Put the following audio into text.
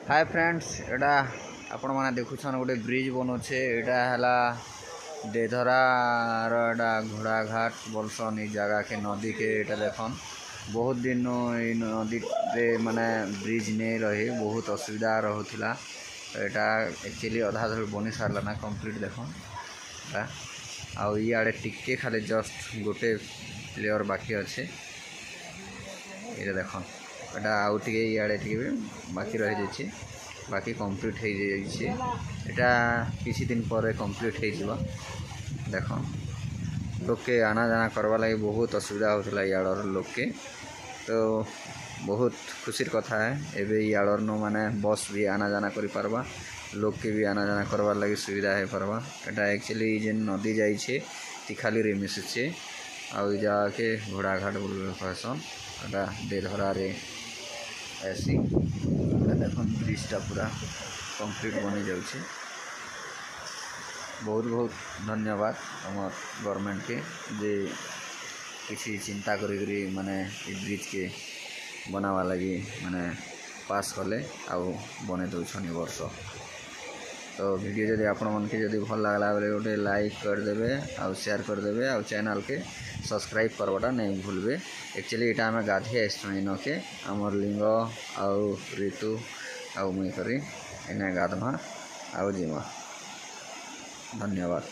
Hi friends एटा आपण माने देखुछन गोटे ब्रिज बनोछे। एटा हला देधरार एटा घोड़ा घाट बोलसन। ई जगह के नदी के एटा देखन बहुत दिन ई नदी रे माने ब्रिज नहीं रही, बहुत असुविधा रहउथिला। एटा एक्चुअली आधा धर बनी सारला ना कंप्लीट देखन आ इयाडे टिके खाली जस्ट गोटे प्लेयर बाकी अच्छे। ये देखन एटा आउ टिके इयाडे टिके बाकी रही जाइए, बाकी कंप्लीट हो जाइए। एटा किसी दिन पर कंप्लीट हो देख लोग के आना जाना करवा लगे बहुत असुविधा होता इयाड़र लोग के। तो बहुत खुशीर कथा है एबे इयाड़र न माने बस भी आना जाना करि पारबा, लोग के भी आना जाना करवा लगे सुविधा है पारबा। एटा एक्चुअली जेन नदी जाइए तिखाली रे मिशुचे आ जाके घोड़ा घाट बोल कहसन। एटा देधरा रे ऐसी देख ब्रिजटा पूरा कंप्लीट बनी जाउछे। बहुत बहुत धन्यवाद हमर गवर्नमेंट के जे किसी चिंता करी माने ब्रिज के बनावा लगी माने पास कले आउ बने दौछन वर्ष। तो वीडियो जदि आपण मन के जदि भल लागला बेले गोटे लाइक कर देबे आउ शेयर कर देबे आउ चैनल के सब्सक्राइब करवाटा नहीं भूलबे। एक्चुअली एटा हमें गाधे आइसु इन के हमर लिंग आउ ऋतु आउ मुई करी इन्हें गाधमा आउ जीमा। धन्यवाद।